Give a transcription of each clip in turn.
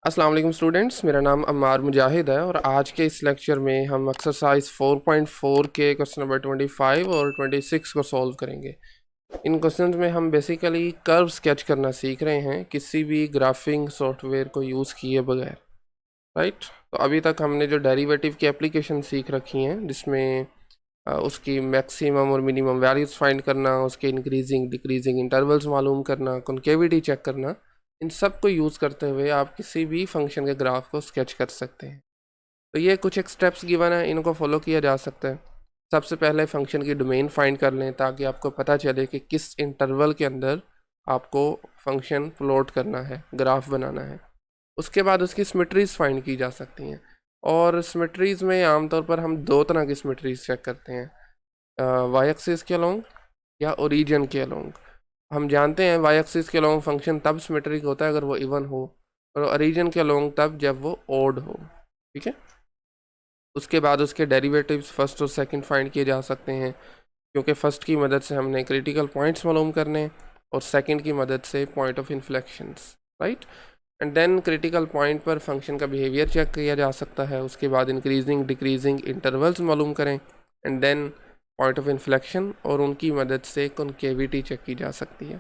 अस्सलाम वालेकुम स्टूडेंट्स, मेरा नाम अम्मार मुजाहिद है और आज के इस लेक्चर में हम एक्सरसाइज 4.4 के क्वेश्चन नंबर 25 और 26 को सॉल्व करेंगे। इन क्वेश्चंस में हम बेसिकली कर्व स्केच करना सीख रहे हैं किसी भी ग्राफिंग सॉफ्टवेयर को यूज़ किए बगैर, राइट। तो अभी तक हमने जो डेरिवेटिव की एप्लीकेशन सीख रखी हैं जिसमें उसकी मैक्सिमम और मिनिमम वैल्यूज़ फाइंड करना, उसके इंक्रीजिंग डिक्रीजिंग इंटरवल्स मालूम करना, कॉन्केविटी चेक करना, इन सब को यूज़ करते हुए आप किसी भी फंक्शन के ग्राफ को स्केच कर सकते हैं। तो ये कुछ एक स्टेप्स गिवन है, इनको फॉलो किया जा सकता है। सबसे पहले फंक्शन की डोमेन फाइंड कर लें ताकि आपको पता चले कि किस इंटरवल के अंदर आपको फंक्शन प्लॉट करना है, ग्राफ बनाना है। उसके बाद उसकी सिमेट्रीज फाइंड की जा सकती हैं और सिमेट्रीज में आमतौर पर हम दो तरह की सिमेट्रीज चेक करते हैं, वाई एक्सिस के अलोंग या ओरिजिन के अलोंग। हम जानते हैं वाई एक्सिस के अलोंग फंक्शन तब सिमेट्रिक होता है अगर वो इवन हो, और ओरिजिन के अलोंग तब जब वो ओड हो, ठीक है। उसके बाद उसके डेरिवेटिव्स फर्स्ट और सेकंड फाइंड किए जा सकते हैं, क्योंकि फर्स्ट की मदद से हमने क्रिटिकल पॉइंट्स मालूम करने और सेकंड की मदद से point of inflections, right. And then critical point पर फंक्शन का बिहेवियर चेक किया जा सकता है। उसके बाद इंक्रीजिंग डिक्रीजिंग इंटरवल्स मालूम करें and then point of inflection और उनकी मदद से कॉन्केविटी चेक की जा सकती है।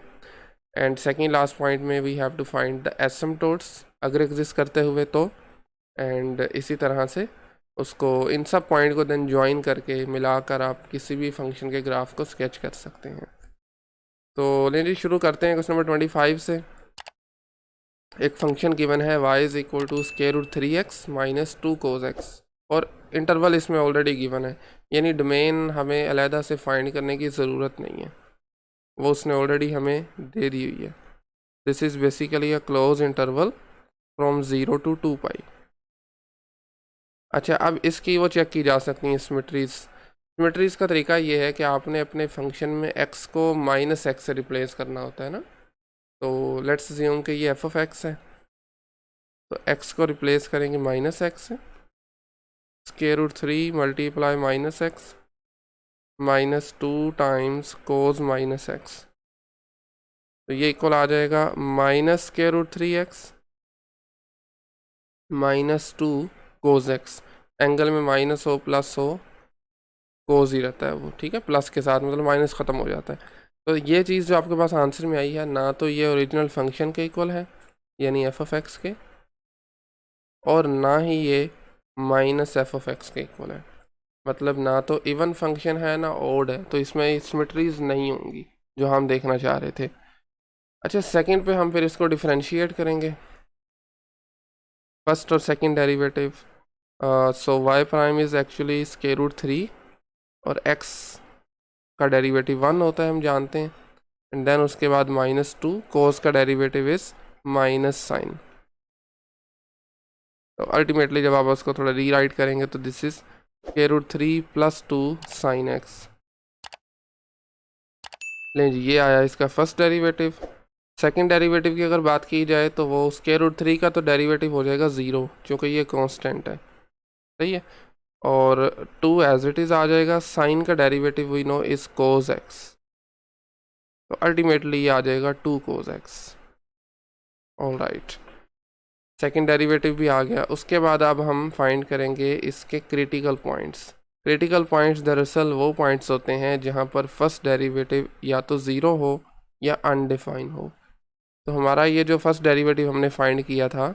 एंड सेकेंड लास्ट पॉइंट में we have to find the asymptotes अगर एग्जिस्ट करते हुए तो, एंड इसी तरह से उसको इन सब पॉइंट को देन ज्वाइन करके मिलाकर आप किसी भी फंक्शन के ग्राफ को स्केच कर सकते हैं। तो लेकिन शुरू करते हैं क्वेश्चन नंबर 25 से। एक फंक्शन गिवन है y is equal to square root 3x minus 2 cos x और इंटरवल इसमें ऑलरेडी गिवन है, यानी डोमेन हमें अलहदा से फाइंड करने की ज़रूरत नहीं है, वो उसने ऑलरेडी हमें दे दी हुई है। This is basically a close interval from 0 to 2 पाई। अच्छा, अब इसकी वो चेक की जा सकती हैं सिमेट्रीज। सिमेट्रीज का तरीका ये है कि आपने अपने फंक्शन में x को माइनस एक्स से रिप्लेस करना होता है ना। तो लेट्स अज्यूम कि ये f(x) है, तो x को रिप्लेस करेंगे माइनस एक्स से, square root 3 multiply minus x minus 2 times cos minus x, तो ये इक्वल आ जाएगा minus square root 3x minus 2 cos x. Angle में माइनस हो प्लस हो कोस ही रहता है वो, ठीक है, प्लस के साथ मतलब माइनस ख़त्म हो जाता है। तो ये चीज़ जो आपके पास आंसर में आई है ना, तो ये ओरिजिनल फंक्शन के इक्वल है यानी f(x) के, और ना ही ये माइनस f(x) के इक्वल है। मतलब ना तो इवन फंक्शन है ना ओड है, तो इसमें सिमेट्रीज नहीं होंगी जो हम देखना चाह रहे थे। अच्छा, सेकंड पे हम फिर इसको डिफरेंशिएट करेंगे, फर्स्ट और second derivative. So y prime is actually square root 3 और x का डेरिवेटिव 1 होता है हम जानते हैं, एंड देन उसके बाद माइनस 2 कोस का डेरिवेटिव इज़ माइनस साइन। तो अल्टीमेटली जब आप उसको थोड़ा रीराइट करेंगे तो this is square root 3 plus 2 sine x. लें जी, ये आया इसका फर्स्ट डेरिवेटिव। सेकंड डेरिवेटिव की अगर बात की जाए तो वो स्क्वायर रूट 3 का तो डेरिवेटिव हो जाएगा 0, क्योंकि ये कांस्टेंट है, सही है। और 2 एज इट इज़ आ जाएगा, साइन का derivative we know is cos x, तो अल्टीमेटली ये आ जाएगा 2 cos x. All right, second derivative भी आ गया। उसके बाद अब हम फाइंड करेंगे इसके क्रिटिकल पॉइंट्स। क्रिटिकल पॉइंट्स दरअसल वो पॉइंट्स होते हैं जहाँ पर फर्स्ट डेरिवेटिव या तो ज़ीरो हो या अनडिफाइन हो। तो हमारा ये जो फर्स्ट डेरिवेटिव हमने फाइंड किया था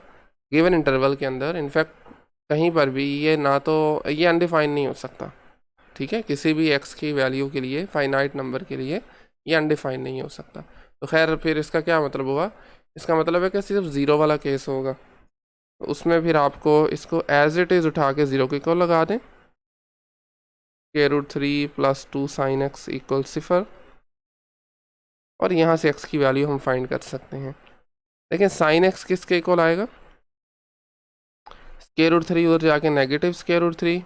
गिवन इंटरवल के अंदर, इनफैक्ट कहीं पर भी ये ना तो ये अनडिफाइन नहीं हो सकता, ठीक है, किसी भी x की वैल्यू के लिए, फाइनाइट नंबर के लिए ये अनडिफाइन नहीं हो सकता। तो खैर फिर इसका क्या मतलब हुआ, इसका मतलब है कि सिर्फ ज़ीरो वाला केस होगा, तो उसमें फिर आपको इसको एज इट इज़ उठा के 0 के इक्वल लगा दें, square root 3 plus 2 sine x equal 0, और यहाँ से x की वैल्यू हम फाइंड कर सकते हैं। लेकिन साइन एक्स किसके इक्वल आएगा, स्क्वायर रूट 3 उधर जाके नेगेटिव स्क्वायर रूट 3,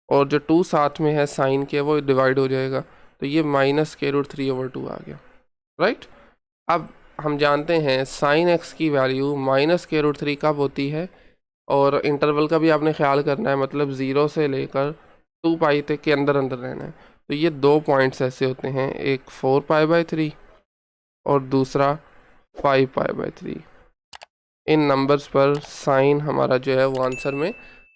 और जो 2 साथ में है साइन के वो डिवाइड हो जाएगा, तो ये माइनस स्क्वायर रूट 3/2 आ गया, राइट। अब हम जानते हैं साइन एक्स की वैल्यू माइनस स्क्वायर रूट 3 कब होती है, और इंटरवल का भी आपने ख्याल करना है, मतलब 0 से लेकर 2 पाई तक के अंदर अंदर रहना है। तो ये दो पॉइंट्स ऐसे होते हैं, एक 4 पाई/3 और दूसरा 5 पाई/3। इन नंबर्स पर साइन हमारा जो है वो आंसर में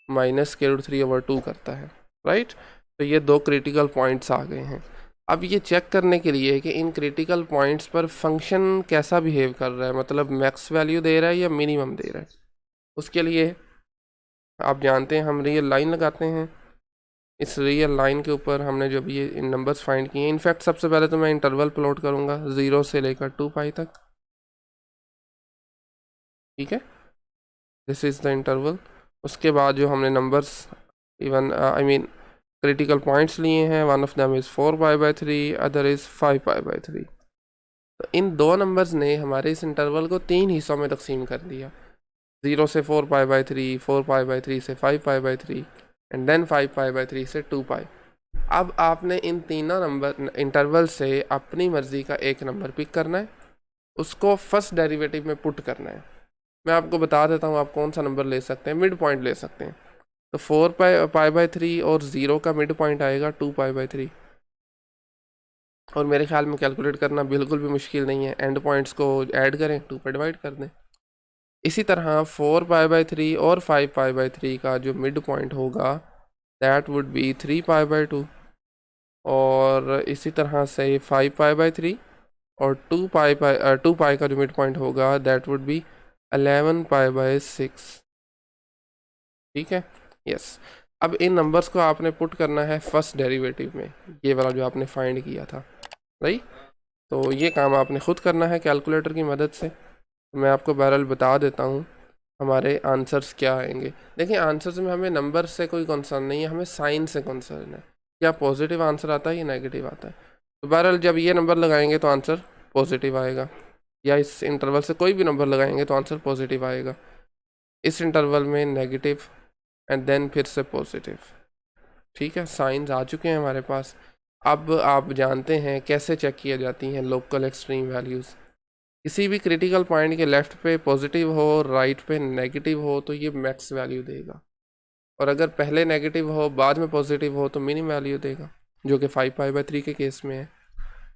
-√3/2 करता है, राइट। तो ये दो क्रिटिकल पॉइंट्स आ गए हैं। अब ये चेक करने के लिए कि इन क्रिटिकल पॉइंट्स पर फंक्शन कैसा बिहेव कर रहा है, मतलब मैक्स वैल्यू दे रहा है या मिनिमम दे रहा है, उसके लिए आप जानते हैं हम रियल लाइन लगाते हैं। इस रियल लाइन के ऊपर हमने जब ये इन नंबर्स फाइंड किए, इनफैक्ट सबसे पहले तो मैं इंटरवल प्लॉट करूँगा 0 से लेकर 2π तक, ठीक है, दिस इज़ द इंटरवल। उसके बाद जो हमने numbers even I mean critical points लिए हैं, one of them is 4π/3, other is 5π/3। तो इन दो नंबर्स ने हमारे इस इंटरवल को 3 हिस्सों में तकसीम कर दिया, 0 से 4π/3, 4π/3 से 5π/3 एंड देन 5π/3 से 2π। अब आपने इन तीनों नंबर इंटरवल से अपनी मर्ज़ी का एक नंबर पिक करना है, उसको फर्स्ट डेरिवेटिव में पुट करना है। मैं आपको बता देता हूँ आप कौन सा नंबर ले सकते हैं, मिड पॉइंट ले सकते हैं। तो 4π/3 और 0 का मिड पॉइंट आएगा 2π/3। और मेरे ख्याल में कैलकुलेट करना बिल्कुल भी मुश्किल नहीं है, एंड पॉइंट्स को ऐड करें, 2 पर डिवाइड कर दें। इसी तरह 4π/3 और 5π/3 का जो मिड पॉइंट होगा दैट वुड बी 3π/2। और इसी तरह से 5π/3 और 2π का जो मिड पॉइंट होगा दैट वुड बी 11π/6, ठीक है, यस। अब इन नंबर्स को आपने पुट करना है फर्स्ट डेरिवेटिव में, ये वाला जो आपने फाइंड किया था, राइट। तो ये काम आपने खुद करना है कैलकुलेटर की मदद से। मैं आपको बहरहाल बता देता हूँ हमारे आंसर्स क्या आएंगे। देखिए आंसर्स में हमें नंबर से कोई कंसर्न नहीं है, हमें साइन से कंसर्न है, क्या पॉजिटिव आंसर आता है या नेगेटिव आता है। तो बहरहाल जब ये नंबर लगाएंगे तो आंसर पॉजिटिव आएगा, या इस इंटरवल से कोई भी नंबर लगाएंगे तो आंसर पॉजिटिव आएगा। इस इंटरवल में नेगेटिव एंड देन फिर से पॉजिटिव, ठीक है, साइंस आ चुके हैं हमारे पास। अब आप जानते हैं कैसे चेक किया जाती हैं लोकल एक्सट्रीम वैल्यूज़। किसी भी क्रिटिकल पॉइंट के लेफ़्ट पे पॉजिटिव हो, राइट पे नेगेटिव हो, तो ये मैक्स वैल्यू देगा। और अगर पहले नेगेटिव हो बाद में पॉजिटिव हो तो मिनिमम वैल्यू देगा, जो कि 5π/3 के केस में है।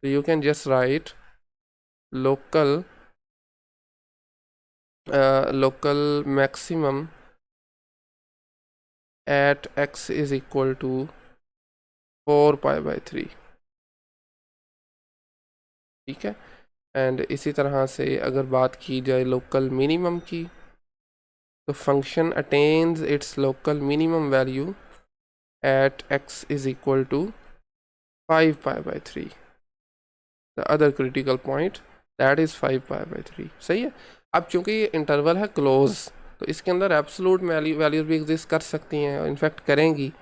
तो you can just write local maximum at x is equal to 4π/3, ठीक है। एंड इसी तरह से अगर बात की जाए लोकल मिनिमम की, तो function attains its local minimum value at x is equal to 5π/3, the other critical point that is 5π/3, सही है। अब चूंकि ये इंटरवल है क्लोज, तो इसके अंदर एब्सोलूट वैल्यूज भी एग्जिस्ट कर सकती हैं, इनफैक्ट करेंगी,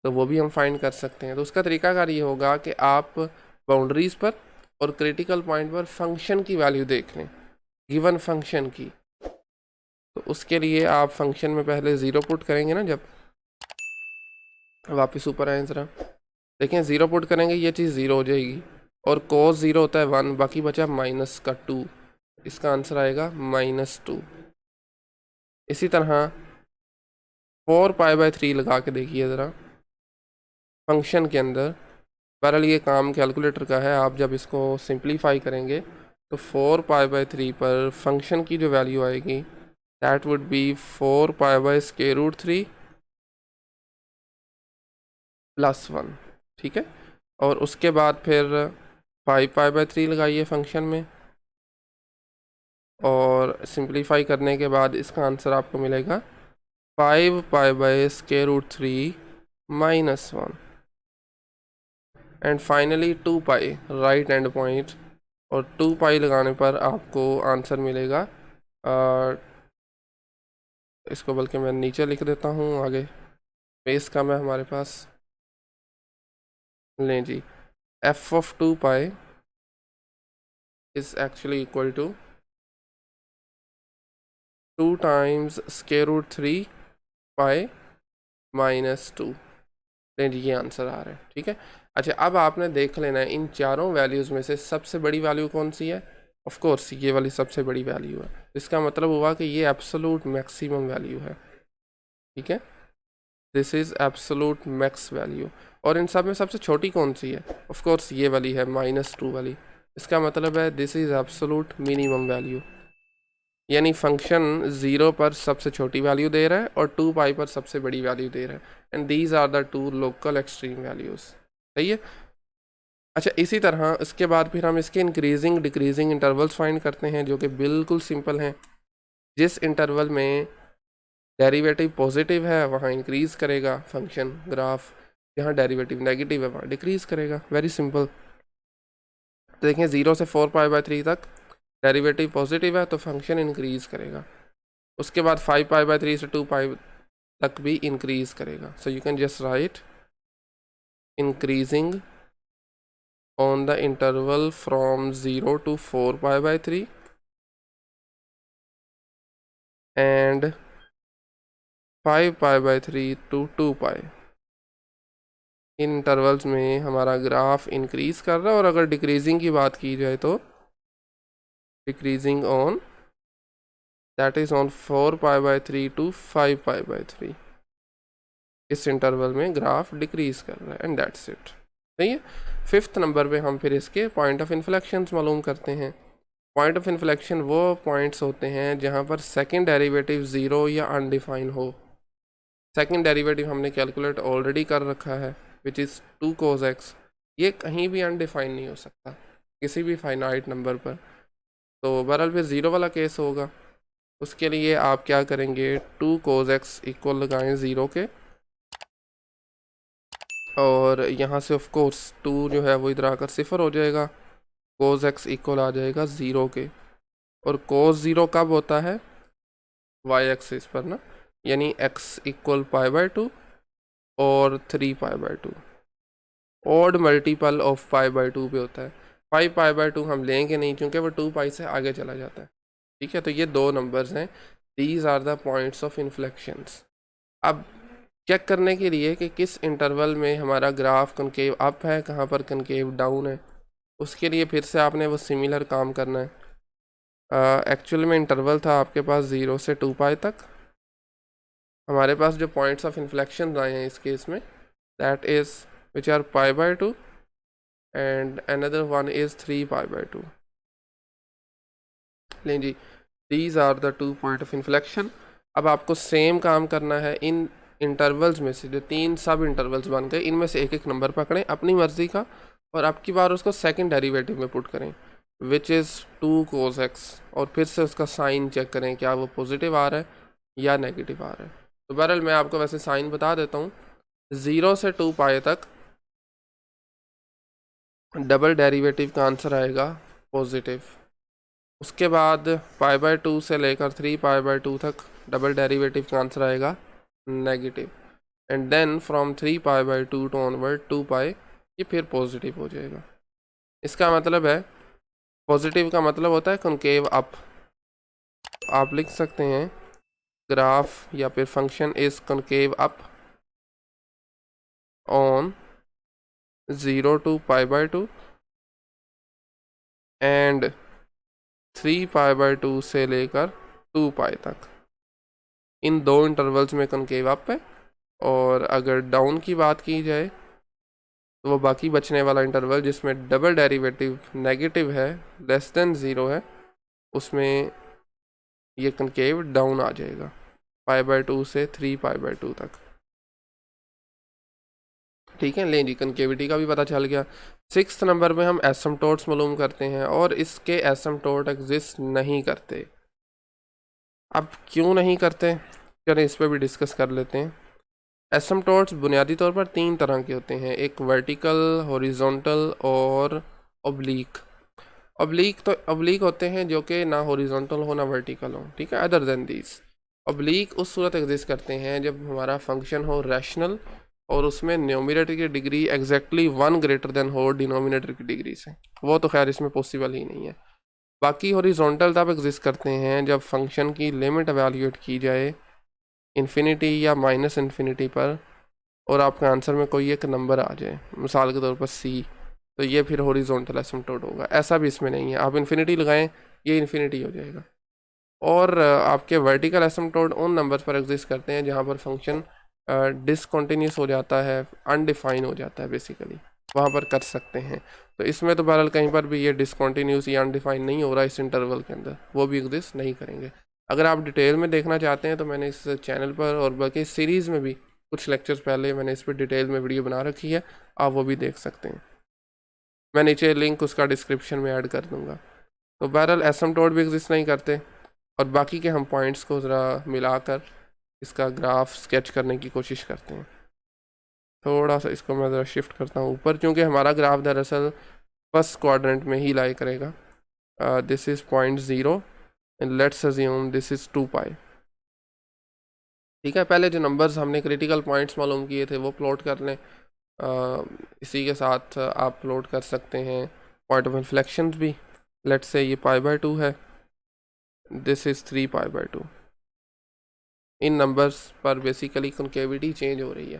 तो वो भी हम फाइंड कर सकते हैं। तो उसका तरीकाकार ये होगा कि आप बाउंड्रीज पर और क्रिटिकल पॉइंट पर फंक्शन की वैल्यू देख लें, गिवन फंक्शन की। तो उसके लिए आप फंक्शन में पहले 0 पुट करेंगे ना, जब वापस ऊपर आए ज़रा देखें 0 पुट करेंगे ये चीज़ 0 हो जाएगी, और cos 0 होता है 1, बाकी बचा -2, इसका आंसर आएगा -2। इसी तरह 4π/3 लगा के देखिए ज़रा फंक्शन के अंदर। बहरहाल ये काम कैलकुलेटर का है, आप जब इसको सिंप्लीफाई करेंगे तो 4π/3 पर फंक्शन की जो वैल्यू आएगी दैट वुड बी 4π/√3 + 1, ठीक है। और उसके बाद फिर 5π/3 लगाइए फंक्शन में, और सिंप्लीफाई करने के बाद इसका आंसर आपको मिलेगा 5π/√3 - 1 and finally 2π right end point. और 2π लगाने पर आपको आंसर मिलेगा इसको बल्कि मैं नीचे लिख देता हूँ, आगे स्पेस कम है हमारे पास। लें जी, f(2π) is actually equal to 2 times √3π - 2। लें जी, ये आंसर आ रहा है, ठीक है। अच्छा, अब आपने देख लेना है इन चारों वैल्यूज़ में से सबसे बड़ी वैल्यू कौन सी है। ऑफ कोर्स ये वाली सबसे बड़ी वैल्यू है, इसका मतलब हुआ कि ये एब्सोलूट मैक्सिमम वैल्यू है, ठीक है, this is absolute max value. और इन सब में सबसे छोटी कौन सी है, ऑफ कोर्स ये वाली है -2 वाली, इसका मतलब है this is absolute minimum value. यानी फंक्शन 0 पर सबसे छोटी वैल्यू दे रहा है और 2 पाई पर सबसे बड़ी वैल्यू दे रहा है, and these are the two local extreme values. सही है। अच्छा, इसी तरह इसके बाद फिर हम इसके इंक्रीजिंग डिक्रीजिंग इंटरवल्स फाइंड करते हैं, जो कि बिल्कुल सिंपल हैं। जिस इंटरवल में डेरिवेटिव पॉजिटिव है वहाँ इंक्रीज़ करेगा फंक्शन ग्राफ, जहाँ डेरिवेटिव नेगेटिव है वहाँ डिक्रीज़ करेगा। Very simple. तो देखें 0 से 4π/3 तक डेरिवेटिव पॉजिटिव है तो फंक्शन इंक्रीज़ करेगा। उसके बाद 5π/3 से 2π तक भी इंक्रीज़ करेगा। So you can just right increasing on the interval from 0 to 4π/3 and 5π/3 to 2π। In intervals में हमारा ग्राफ इंक्रीज कर रहा है, और अगर डिक्रीजिंग की बात की जाए तो decreasing on that is on 4π/3 to 5π/3। इस इंटरवल में ग्राफ डिक्रीज कर रहा है, एंड दैट्स इट। सही है। 5th नंबर पे हम फिर इसके पॉइंट ऑफ इन्फ्लेक्शंस मालूम करते हैं। पॉइंट ऑफ इन्फ्लेक्शन वो पॉइंट्स होते हैं जहाँ पर सेकंड डेरिवेटिव 0 या अनडिफाइन हो। सेकंड डेरिवेटिव हमने कैलकुलेट ऑलरेडी कर रखा है, विच इज़ 2 cos x। ये कहीं भी अनडिफाइन नहीं हो सकता किसी भी फाइनाइट नंबर पर। तो बहरहाल फिर 0 वाला केस होगा। उसके लिए आप क्या करेंगे, 2 cos x इक्वल लगाएं 0 के, और यहाँ से ऑफ कोर्स 2 जो है वो इधर आकर 0 हो जाएगा। cos x इक्वल आ जाएगा 0 के, और cos 0 कब होता है, y एक्सिस पर ना, यानी x इक्वल π/2 और 3π/2। ऑड मल्टीपल ऑफ π/2 पे होता है। 5π/2 हम लेंगे नहीं क्योंकि वो 2π से आगे चला जाता है। ठीक है, तो ये दो नंबर्स हैं। These are the points of inflections. अब चेक करने के लिए कि किस इंटरवल में हमारा ग्राफ कनकेव अप है, कहाँ पर कनकेव डाउन है, उसके लिए फिर से आपने वो सिमिलर काम करना है। एक्चुअल में इंटरवल था आपके पास 0 से 2π तक। हमारे पास जो पॉइंट्स ऑफ इन्फ्लेक्शन आए हैं इस केस में, that is which are π/2 and another one is 3π/2। लें जी, these are the 2 point of inflection. अब आपको सेम काम करना है। इन इंटरवल्स में से जो 3 सब इंटरवल्स बन गए, इनमें से एक एक नंबर पकड़ें अपनी मर्ज़ी का, और अब की बार उसको सेकंड डेरिवेटिव में पुट करें, विच इज़ 2 cos x, और फिर से उसका साइन चेक करें क्या वो पॉजिटिव आ रहा है या नेगेटिव आ रहा है। तो बहरहाल मैं आपको वैसे साइन बता देता हूँ। 0 से 2π तक डबल डेरिवेटिव का आंसर आएगा पॉजिटिव। उसके बाद π/2 से लेकर 3π/2 तक डबल डेरिवेटिव का आंसर आएगा negative, and then from 3π/2 to onward 2π ये फिर पॉजिटिव हो जाएगा। इसका मतलब है, पॉजिटिव का मतलब होता है कॉनकेव अप। आप लिख सकते हैं ग्राफ या फिर function is concave up on 0 to π/2 and 3π/2 से लेकर 2π तक। इन दो इंटरवल्स में कॉनकेव अप है। और अगर डाउन की बात की जाए तो वो बाकी बचने वाला इंटरवल जिसमें डबल डेरिवेटिव नेगेटिव है, लेस देन 0 है, उसमें ये कॉनकेव डाउन आ जाएगा π/2 से 3π/2 तक। ठीक है, लें जी, कनकेविटी का भी पता चल गया। 6th नंबर में हम एसिम्प्टोट्स मालूम करते हैं, और इसके एसिम्प्टोट एग्जिस्ट नहीं करते। अब क्यों नहीं करते, चलिए इस पर भी डिस्कस कर लेते हैं। एसिम्प्टोट्स बुनियादी तौर पर 3 तरह के होते हैं, एक वर्टिकल, हॉरिजॉन्टल और ऑब्लीक। ऑब्लीक होते हैं जो कि ना हॉरिजॉन्टल हो ना वर्टिकल हो। ठीक है, अदर देन दीज ऑब्लीक उस सूरत एग्जिस्ट करते हैं जब हमारा फंक्शन हो रैशनल और उसमें न्यूमरेटर की डिग्री एग्जैक्टली 1 ग्रेटर देन हो डिनोमिनेटर की डिग्री से। वो तो खैर इसमें पॉसिबल ही नहीं है। बाकी हॉरिजॉन्टल तब एग्जिस्ट करते हैं जब फंक्शन की लिमिट एवेल्यूएट की जाए इन्फिनिटी या माइनस इन्फिनिटी पर, और आपका आंसर में कोई एक नंबर आ जाए, मिसाल के तौर पर c, तो ये फिर हॉरिजॉन्टल एसिम्प्टोट होगा। ऐसा भी इसमें नहीं है, आप इन्फिनिटी लगाएं ये इन्फिनिटी हो जाएगा। और आपके वर्टिकल एसिम्प्टोट उन नंबर्स पर एग्जिस्ट करते हैं जहाँ पर फंक्शन डिसकंटिन्यूस हो जाता है, अनडिफाइन हो जाता है बेसिकली। वहाँ पर कर सकते हैं। तो इसमें तो बहरहाल कहीं पर भी ये डिसकंटिन्यूस या अनडिफाइंड नहीं हो रहा इस इंटरवल के अंदर, वो भी एग्जिस्ट नहीं करेंगे। अगर आप डिटेल में देखना चाहते हैं तो मैंने इस चैनल पर और बाकी सीरीज़ में भी कुछ लेक्चर्स पहले मैंने इस पर डिटेल में वीडियो बना रखी है, आप वो भी देख सकते हैं। मैं नीचे लिंक उसका डिस्क्रिप्शन में ऐड कर दूँगा। तो बहरहाल एसिम्पटोट भी एग्जिस्ट नहीं करते, और बाकी के हम पॉइंट्स को ज़रा मिलाकर इसका ग्राफ स्केच करने की कोशिश करते हैं। थोड़ा सा इसको मैं ज़रा शिफ्ट करता हूँ ऊपर, क्योंकि हमारा ग्राफ दरअसल फर्स्ट क्वाड्रेंट में ही लाई करेगा। This is 0.0 and let's assume this is 2 पाई। ठीक है, पहले जो नंबर्स हमने क्रिटिकल पॉइंट्स मालूम किए थे वो प्लॉट कर लें। इसी के साथ आप प्लॉट कर सकते हैं पॉइंट ऑफ इन्फ्लेक्शन भी। लेट्स से ये π/2 है, दिस इज़ 3π/2। इन नंबर्स पर बेसिकली कॉन्केविटी चेंज हो रही है।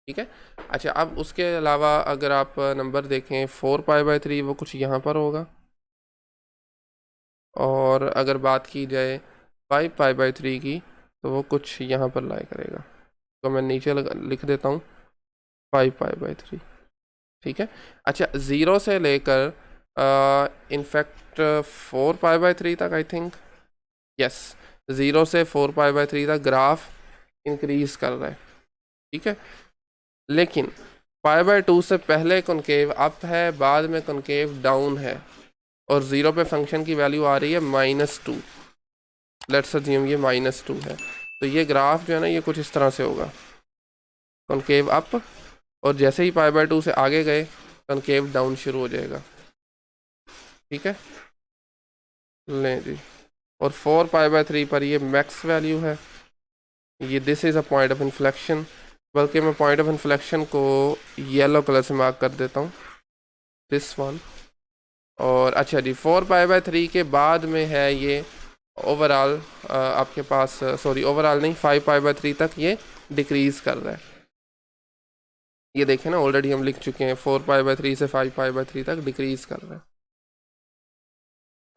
ठीक है, अच्छा अब उसके अलावा अगर आप नंबर देखें 4π/3, वो कुछ यहाँ पर होगा, और अगर बात की जाए 5π/3 की तो वो कुछ यहाँ पर लाई करेगा। तो मैं नीचे लिख देता हूँ 5π/3। ठीक है, अच्छा 0 से लेकर इनफैक्ट 4π/3 तक, आई थिंक यस, 0 से 4π/3 तक ग्राफ इंक्रीज कर रहा है। ठीक है, लेकिन π/2 से पहले कॉनकेव अप है, बाद में कॉनकेव डाउन है, और 0 पे फंक्शन की वैल्यू आ रही है -2। लेट्स अज्यूम ये -2 है, तो ये ग्राफ जो है ना ये कुछ इस तरह से होगा, कॉनकेव अप, और जैसे ही π/2 से आगे गए कॉनकेव डाउन शुरू हो जाएगा। ठीक है, लें जी, और 4π/3 पर ये मैक्स वैल्यू है, ये this is a point of inflection. बल्कि मैं पॉइंट ऑफ इन्फ्लेक्शन को येलो कलर से मार्क कर देता हूँ, दिस वन। और अच्छा जी, 4π/3 के बाद में है ये ओवरऑल आपके पास, सॉरी ओवरऑल नहीं, 5π/3 तक ये डिक्रीज़ कर रहा है। ये देखें ना, ऑलरेडी हम लिख चुके हैं 4π/3 से 5π/3 तक डिक्रीज़ कर रहा है।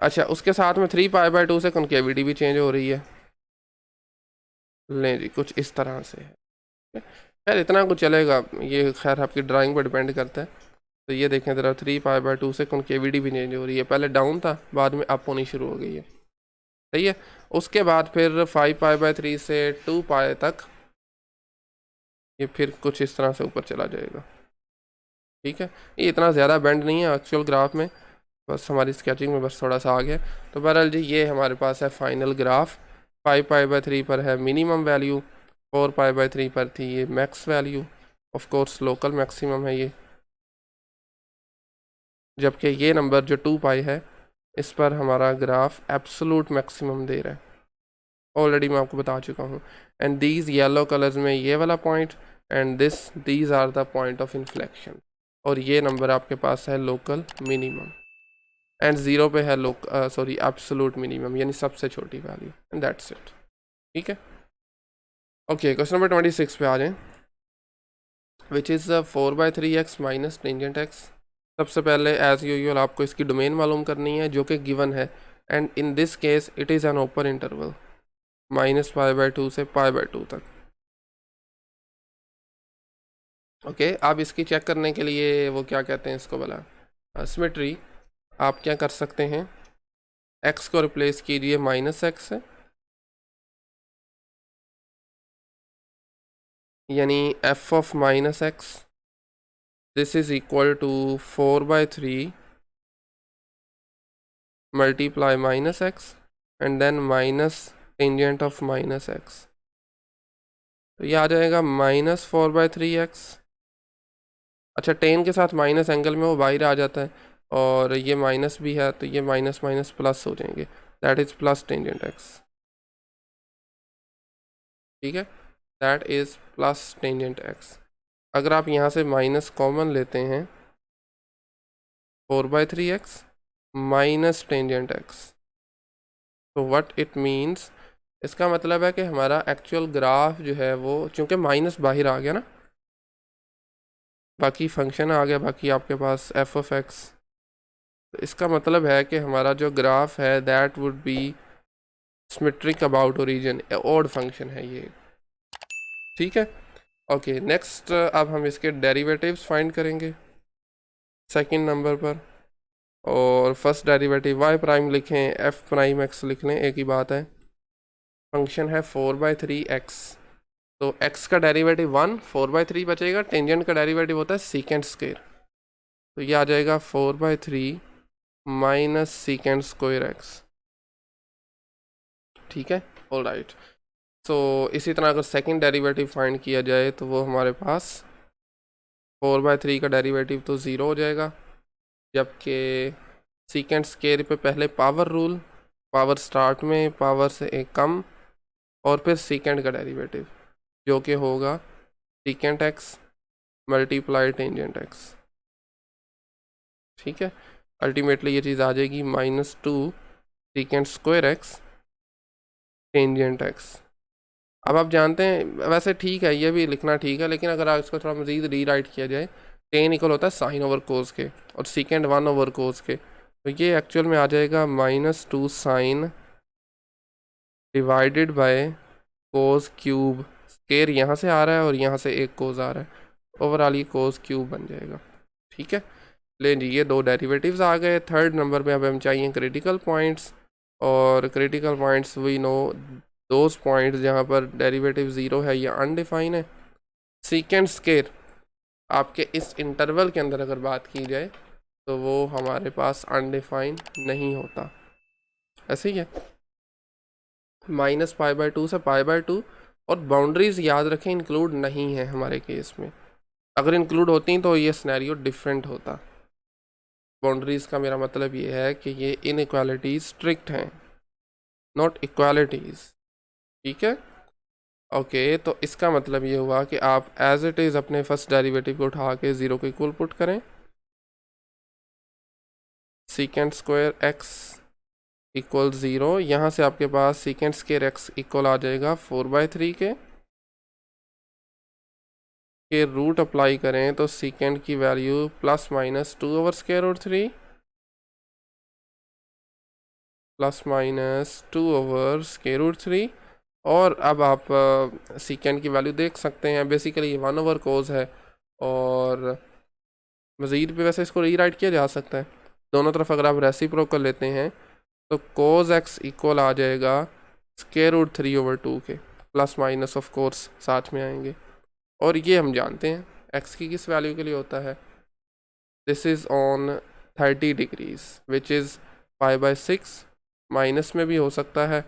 अच्छा, उसके साथ में 3π/2 से कॉन्केविटी भी चेंज हो रही है। लें जी, कुछ इस तरह से है। खैर इतना कुछ चलेगा, ये खैर आपकी ड्राइंग पर डिपेंड करता है। तो ये देखें ज़रा, 3π/2 से कॉन्केविटी भी चेंज हो रही है, पहले डाउन था बाद में अप होनी शुरू हो गई है। सही है, उसके बाद फिर 5π/3 से 2π तक ये फिर कुछ इस तरह से ऊपर चला जाएगा। ठीक है, ये इतना ज़्यादा बेंड नहीं है एक्चुअल ग्राफ में, बस हमारी स्केचिंग में बस थोड़ा सा आ गया। तो बहरहाल जी ये हमारे पास है फाइनल ग्राफ। 5π/3 पर है मिनिमम वैल्यू, 4π/3 पर थी ये max value, of course local maximum है ये, जबकि ये नंबर जो 2π है इस पर हमारा ग्राफ एब्सोलूट मैक्सिमम दे रहा है, ऑलरेडी मैं आपको बता चुका हूँ। एंड दीज येलो कलर्स में ये वाला point, and these are the point of inflection, और ये नंबर आपके पास है लोकल मिनिमम, एंड 0 पे है सॉरी एब्सोलूट मिनिमम, यानी सबसे छोटी वैल्यू, एंड दैट्स इट। ठीक है, ओके, क्वेश्चन नंबर 26 पे आ जाएं, which is 4/3x minus tangent x। सबसे पहले एज यूजुअल आपको इसकी डोमेन मालूम करनी है जो कि गिवन है, and in this case it is an open interval -π/2 से π/2 तक। ओके, आप इसकी चेक करने के लिए वो क्या कहते हैं इसको बोला, सिमेट्री। आप क्या कर सकते हैं, x को रिप्लेस कीजिए -x से, यानी f of -x this is equal to 4/3 multiply -x and then minus tangent of -x, तो ये आ जाएगा -4/3x। अच्छा, टेन के साथ माइनस एंगल में वो बाहर आ जाता है, और ये माइनस भी है तो ये माइनस माइनस प्लस हो जाएंगे, that is plus tangent x। ठीक है, that is plus tangent x। अगर आप यहाँ से माइनस कॉमन लेते हैं, 4/3x माइनस टेंजेंट x, तो व्हाट इट मीन्स, इसका मतलब है कि हमारा एक्चुअल ग्राफ जो है वो, चूँकि माइनस बाहर आ गया ना, बाकी फंक्शन आ गया, बाकी आपके पास f ऑफ x, तो इसका मतलब है कि हमारा जो ग्राफ है that would be symmetric about origin, odd function है ये। ठीक है, ओके, नेक्स्ट अब हम इसके डेरिवेटिव्स फाइंड करेंगे। सेकंड नंबर पर, और फर्स्ट डेरिवेटिव वाई प्राइम लिखें, एफ प्राइम एक्स लिख लें, एक ही बात है। फंक्शन है 4/3 एक्स, तो एक्स का डेरिवेटिव 1, 4/3 बचेगा। टेंजेंट का डेरिवेटिव होता है सीकेंड स्क्वायर, तो ये आ जाएगा 4/3 माइनस सीकेंड स्क्वायर एक्स। ठीक है, ऑल राइट। तो इसी तरह अगर सेकंड डेरिवेटिव फाइंड किया जाए तो वो हमारे पास 4/3 का डेरिवेटिव तो ज़ीरो हो जाएगा, जबकि सीकेंड स्क्वायर पे पहले पावर रूल, पावर स्टार्ट में पावर से एक कम, और फिर सीकेंड का डेरिवेटिव जो कि होगा सीकेंड एक्स मल्टीप्लाई टेंजेंट एक्स। ठीक है, अल्टीमेटली ये चीज़ आ जाएगी -2 सीकेंड स्क्वायर एक्स टेंजेंट एक्स। अब आप जानते हैं, वैसे ठीक है ये भी लिखना ठीक है, लेकिन अगर आप इसको थोड़ा मज़ीद रीराइट किया जाए, टेन इक्वल होता है साइन ओवर कोस के, और सीकेंड 1 ओवर कोस के, तो ये एक्चुअल में आ जाएगा -2 sine divided by cos cube. Square यहाँ से आ रहा है और यहाँ से एक कोस आ रहा है, ओवरऑल ये कोस क्यूब बन जाएगा। ठीक है, ले जी ये दो डेरिवेटिव्स आ गए। थर्ड नंबर पे अब हम चाहिए क्रिटिकल पॉइंट्स, और critical points we know those points जहाँ पर डेरिवेटिव ज़ीरो है या अनडिफाइन है। सीकेंड स्क्वायर आपके इस इंटरवल के अंदर अगर बात की जाए तो वो हमारे पास अनडिफाइन नहीं होता, ऐसे ही है, -π/2 से π/2। और बाउंड्रीज याद रखें इंक्लूड नहीं है हमारे केस में, अगर इंक्लूड होती तो ये सिनेरियो डिफरेंट होता। बाउंड्रीज का मेरा मतलब ये है कि ये इनइक्वालिटीज स्ट्रिक्ट हैं, नॉट इक्वालिटीज। ठीक है, ओके, तो इसका मतलब ये हुआ कि आप एज इट इज़ अपने फर्स्ट डेरिवेटिव को उठा के ज़ीरो को इक्वल पुट करें, secant square x equal zero, यहाँ से आपके पास सीकेंड स्क्वायर एक्स इक्वल आ जाएगा 4/3 के रूट अप्लाई करें तो सीकेंड की value +-2 over square root 3 +-2 over square root 3। और अब आप सीकेंड की वैल्यू देख सकते हैं, बेसिकली ये 1 ओवर कोस है, और मज़ीद भी वैसे इसको रीराइट किया जा सकता है दोनों तरफ। अगर आप रेसिप्रोकल लेते हैं तो कोस एक्स इक्वल आ जाएगा स्क्वायर रूट 3/2 के, प्लस माइनस ऑफ कोर्स साथ में आएंगे, और ये हम जानते हैं एक्स की किस वैल्यू के लिए होता है। This is on 30 degrees which is π/6, minus में भी हो सकता है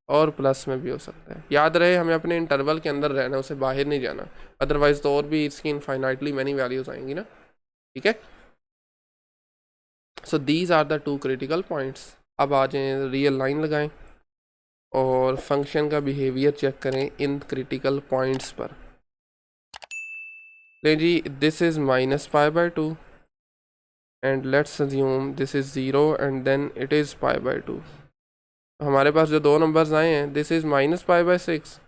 और प्लस में भी हो सकता है। याद रहे हमें अपने इंटरवल के अंदर रहना, उसे बाहर नहीं जाना, अदरवाइज तो और भी इसकी इनफाइनाइटली मैनी वैल्यूज आएंगी ना। ठीक है, so these are the two critical points. अब आ जाएं, रियल लाइन लगाएं और फंक्शन का बिहेवियर चेक करें इन क्रिटिकल पॉइंट्स पर। ले जी, this is -π/2 and let's assume this is 0 and then it is π/2। हमारे पास जो दो नंबर्स आए हैं, this is -π/6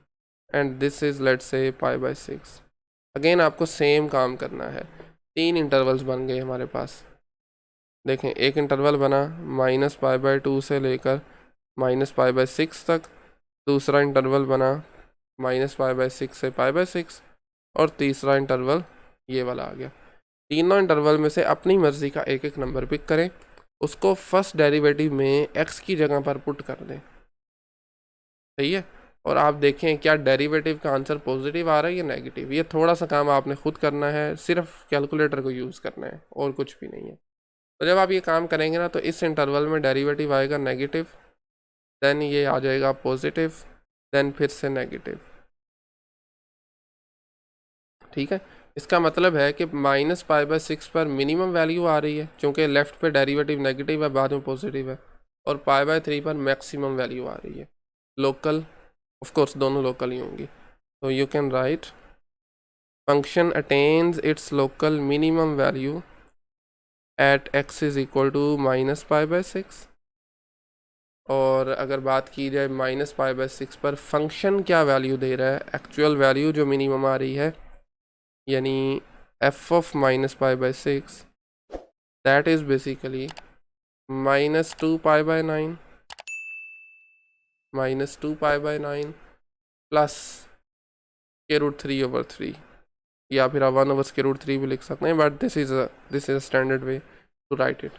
and this is let's say π/6। Again आपको सेम काम करना है, तीन इंटरवल्स बन गए हमारे पास। देखें, एक इंटरवल बना -π/2 से लेकर -π/6 तक, दूसरा इंटरवल बना -π/6 से π/6, और तीसरा इंटरवल ये वाला आ गया। तीनों इंटरवल में से अपनी मर्ज़ी का एक एक नंबर पिक करें, उसको फर्स्ट डेरिवेटिव में एक्स की जगह पर पुट कर दें। सही है, और आप देखें क्या डेरिवेटिव का आंसर पॉजिटिव आ रहा है या नेगेटिव। ये थोड़ा सा काम आपने खुद करना है, सिर्फ कैलकुलेटर को यूज़ करना है और कुछ भी नहीं है। तो जब आप ये काम करेंगे ना, तो इस इंटरवल में डेरिवेटिव आएगा नेगेटिव, देन ये आ जाएगा पॉजिटिव, देन फिर से नेगेटिव। ठीक है, इसका मतलब है कि -π/6 पर मिनिमम वैल्यू आ रही है, क्योंकि लेफ्ट पे डेरिवेटिव नेगेटिव है, बाद में पॉजिटिव है, और π/3 पर मैक्सिमम वैल्यू आ रही है। लोकल, ऑफ कोर्स दोनों लोकल ही होंगी, तो you can write function attains its local minimum value at x is equal to -π/6। और अगर बात की जाए -π/6 पर फंक्शन क्या वैल्यू दे रहा है, एक्चुअल वैल्यू जो मिनिमम आ रही है, यानी f of -π/6, that is basically -2π/9 -2π/9 plus √3/3। या फिर आप 1/√3 भी लिख सकते हैं, but this is standard way to write it.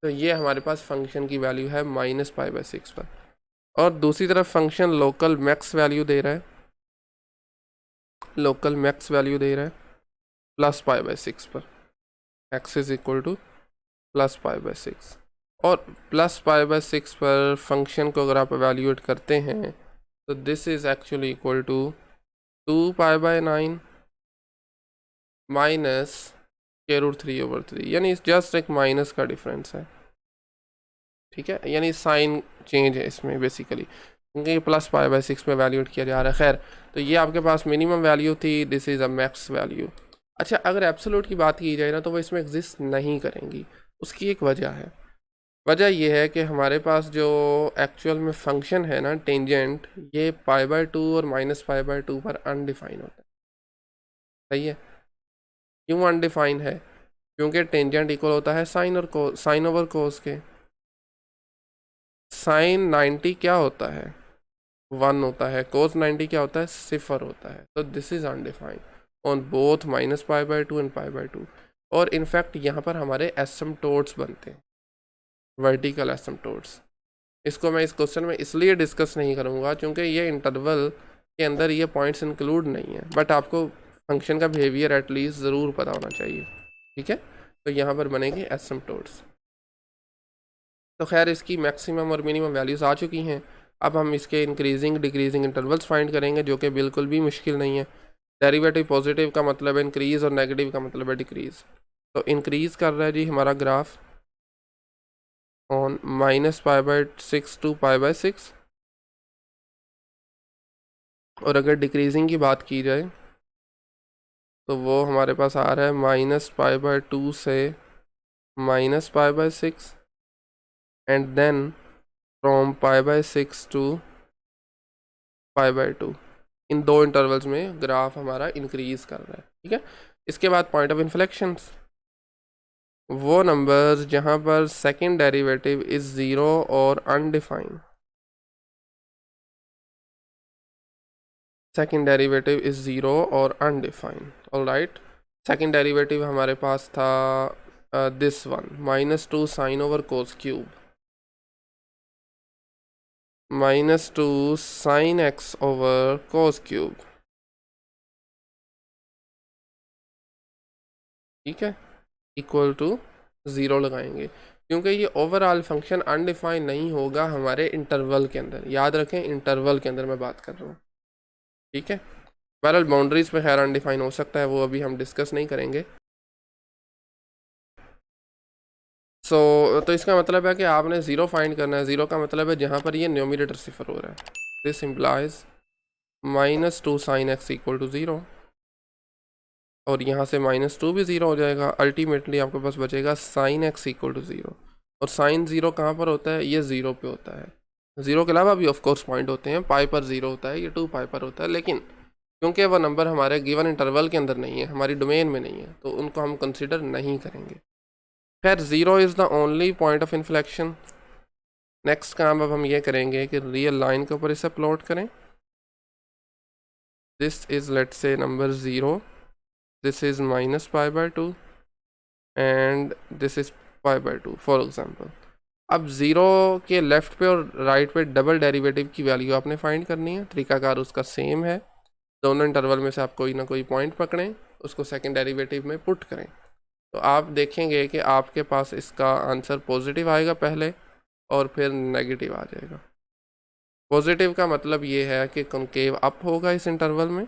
तो ये हमारे पास फंक्शन की वैल्यू है -π/6 पर। और दूसरी तरफ फंक्शन लोकल मैक्स वैल्यू दे रहा है, लोकल मैक्स वैल्यू दे रहा है +π/6 पर, x इज इक्वल टू +π/6। और +π/6 पर फंक्शन को अगर आप एवेल्यूएट करते हैं तो this is actually equal to 2π/9 minus k√3/3, यानी जस्ट एक माइनस का डिफरेंस है, ठीक है, यानी साइन चेंज है इसमें बेसिकली, क्योंकि +π/6 में वैल्यूएट किया जा रहा है। खैर, तो ये आपके पास मिनिमम वैल्यू थी, this is a max value. अच्छा, अगर एब्सोल्यूट की बात की जाए ना तो वो इसमें एग्जिस्ट नहीं करेंगी। उसकी एक वजह है, वजह यह है कि हमारे पास जो एक्चुअल में फंक्शन है ना टेंजेंट, ये π/2 और -π/2 पर अनडिफाइन होता है। सही है, क्यों अनडिफाइन है? क्योंकि टेंजेंट इक्वल होता है साइन ओवर कोस के। साइन 90 क्या होता है? 1 होता है। कोस 90 क्या होता है? 0 होता है। तो this is undefined on both -π/2 and π/2। और इनफैक्ट यहाँ पर हमारे एसिम्प्टोट्स बनते हैं, वर्टिकल एसिम्प्टोट्स। इसको मैं इस क्वेश्चन में इसलिए डिस्कस नहीं करूँगा क्योंकि ये इंटरवल के अंदर ये पॉइंट्स इंक्लूड नहीं है, बट आपको फंक्शन का बिहेवियर एटलीस्ट ज़रूर पता होना चाहिए, ठीक है। तो यहाँ पर बनेंगे एसिम्प्टोट्स। तो खैर, इसकी मैक्सिमम और मिनिमम वैल्यूज़ आ चुकी हैं। अब हम इसके इंक्रीजिंग डिक्रीजिंग इंटरवल्स फाइंड करेंगे, जो कि बिल्कुल भी मुश्किल नहीं है। डेरिवेटिव पॉजिटिव का मतलब है इंक्रीज़ और नेगेटिव का मतलब है डिक्रीज़। तो इंक्रीज़ कर रहा है जी हमारा ग्राफ ऑन -π/6 टू π/6, और अगर डिक्रीजिंग की बात की जाए तो वो हमारे पास आ रहा है -π/2 से -π/6 एंड देन फ्रॉम π/6 टू π/2। इन दो इंटरवल्स में ग्राफ हमारा इंक्रीज कर रहा है, ठीक है। इसके बाद पॉइंट ऑफ इन्फ्लेक्शंस, वो नंबर्स जहाँ पर सेकंड डेरिवेटिव इज 0 और अनडिफाइंड। सेकंड डेरिवेटिव इज 0 और अनडिफाइंड, ऑलराइट। सेकंड डेरिवेटिव हमारे पास था this one, -2 sine over cos cube, -2 sine x over cos cube, ठीक है, इक्वल टू 0 लगाएंगे, क्योंकि ये ओवरऑल फंक्शन अनडिफाइंड नहीं होगा हमारे इंटरवल के अंदर। याद रखें, इंटरवल के अंदर मैं बात कर रहा हूँ, ठीक है। बहरहाल बाउंड्रीज पे खैर अनडिफाइन हो सकता है, वो अभी हम डिस्कस नहीं करेंगे। तो इसका मतलब है कि आपने 0 फाइंड करना है। 0 का मतलब है जहाँ पर ये न्यूमरेटर 0 हो रहा है। This implies -2 sine x equal to 0, और यहाँ से -2 भी 0 हो जाएगा। अल्टीमेटली आपके पास बचेगा साइन x इक्वल टू 0। और साइन 0 कहाँ पर होता है? ये 0 पे होता है। 0 के अलावा भी ऑफकोर्स पॉइंट होते हैं, पाई पर 0 होता है, ये 2π पर होता है, लेकिन क्योंकि वह नंबर हमारे गिवन इंटरवल के अंदर नहीं है, हमारी डोमेन में नहीं है, तो उनको हम कंसिडर नहीं करेंगे। खैर, 0 is the only point of inflection. Next काम अब हम ये करेंगे कि रियल लाइन के ऊपर इसे प्लॉट करें। This is let's say number 0, this is -π/2 and this is π/2 for example. अब 0 के लेफ़्ट पे और राइट पे डबल डेरिवेटिव की वैल्यू आपने फाइंड करनी है। तरीकाकार उसका सेम है, दोनों इंटरवल में से आप कोई ना कोई पॉइंट पकड़ें, उसको सेकंड डेरिवेटिव में पुट करें, तो आप देखेंगे कि आपके पास इसका आंसर पॉजिटिव आएगा पहले और फिर नेगेटिव आ जाएगा। पॉजिटिव का मतलब ये है कि कॉन्केव अप होगा इस इंटरवल में,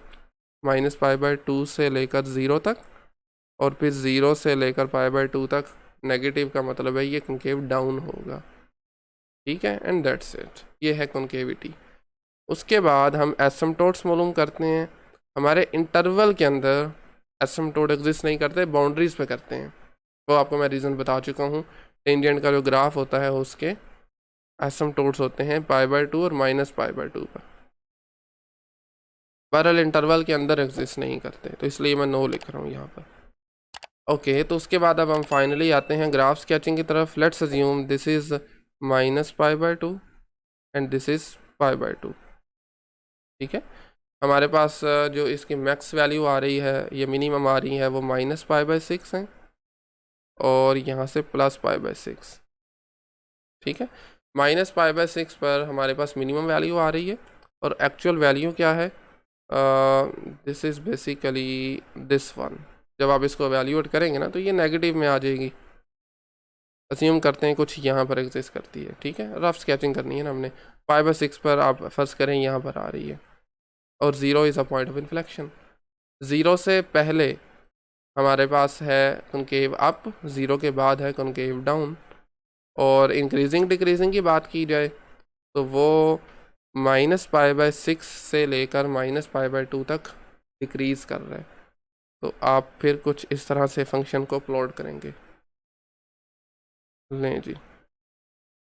-π/2 से लेकर 0 तक, और फिर 0 से लेकर π/2 तक नेगेटिव का मतलब है ये कॉन्केव डाउन होगा, ठीक है। एंड दैट्स इट, ये है कॉन्केविटी। उसके बाद हम एसिम्प्टोट्स मालूम करते हैं। हमारे इंटरवल के अंदर एसिम्प्टोट एग्जिस्ट नहीं करते, बाउंड्रीज पे करते हैं। वो आपको मैं रीज़न बता चुका हूँ। टेंजेंट का जो ग्राफ होता है उसके एसिम्प्टोट्स होते हैं π/2 और -π/2 पर। बहरहाल इंटरवल के अंदर एग्जिस्ट नहीं करते, तो इसलिए मैं नो लिख रहा हूँ यहाँ पर। ओके, तो उसके बाद अब हम फाइनली आते हैं ग्राफ स्केचिंग की तरफ। Let's assume this is -π/2 and this is π/2, ठीक है। हमारे पास जो इसकी मैक्स वैल्यू आ रही है, ये मिनिमम आ रही है, वो -π/6 है और यहाँ से +π/6। ठीक है, -π/6 पर हमारे पास मिनिमम वैल्यू आ रही है और एक्चुअल वैल्यू क्या है, this is basically this one. जब आप इसको वैल्यूएट करेंगे ना तो ये नेगेटिव में आ जाएगी। अज्यूम करते हैं कुछ यहाँ पर एग्जिस्ट करती है, ठीक है, रफ स्केचिंग करनी है ना हमने। 5/6 पर आप फर्ज करें यहाँ पर आ रही है और 0 is a point of inflection. 0 से पहले हमारे पास है कॉनकेव अप, 0 के बाद है कॉनकेव डाउन। और इंक्रीजिंग डिक्रीजिंग की बात की जाए तो वो -π/6 से लेकर -π/2 तक डिक्रीज़ कर रहा है। तो आप फिर कुछ इस तरह से फंक्शन को प्लॉट करेंगे। लें जी,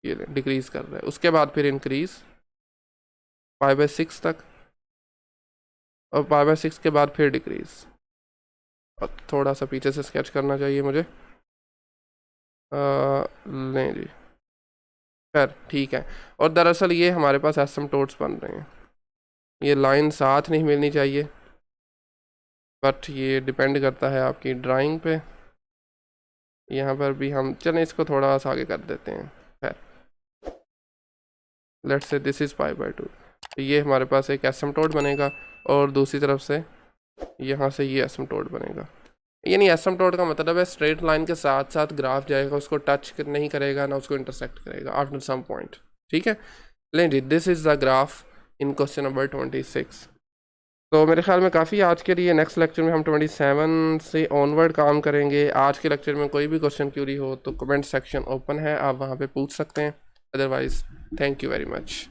ये डिक्रीज़ कर रहा है, उसके बाद फिर इंक्रीज़ π/6 तक और π/6 के बाद फिर डिक्रीज़। और थोड़ा सा पीछे से स्केच करना चाहिए मुझे। लें जी, खैर ठीक है। और दरअसल ये हमारे पास एसिम्पटोट्स बन रहे हैं, ये लाइन साथ नहीं मिलनी चाहिए, बट ये डिपेंड करता है आपकी ड्राइंग पे। यहाँ पर भी हम चलें इसको थोड़ा सा आगे कर देते हैं। खैर, लेट्स से दिस इज़ π/2, तो ये हमारे पास एक एसिम्पटोट बनेगा और दूसरी तरफ से यहाँ से ये एसिम्पटोट बनेगा। यानी एसिम्पटोट का मतलब है स्ट्रेट लाइन के साथ साथ ग्राफ जाएगा, उसको टच नहीं करेगा ना उसको इंटरसेक्ट करेगा आफ्टर सम पॉइंट। ठीक है, लें जी, this is the graph in question number 26। तो मेरे ख्याल में काफ़ी आज के लिए। नेक्स्ट लेक्चर में हम 27 से ऑनवर्ड काम करेंगे। आज के लेक्चर में कोई भी क्वेश्चन क्यूरी हो तो कमेंट सेक्शन ओपन है, आप वहाँ पे पूछ सकते हैं। Otherwise thank you very much.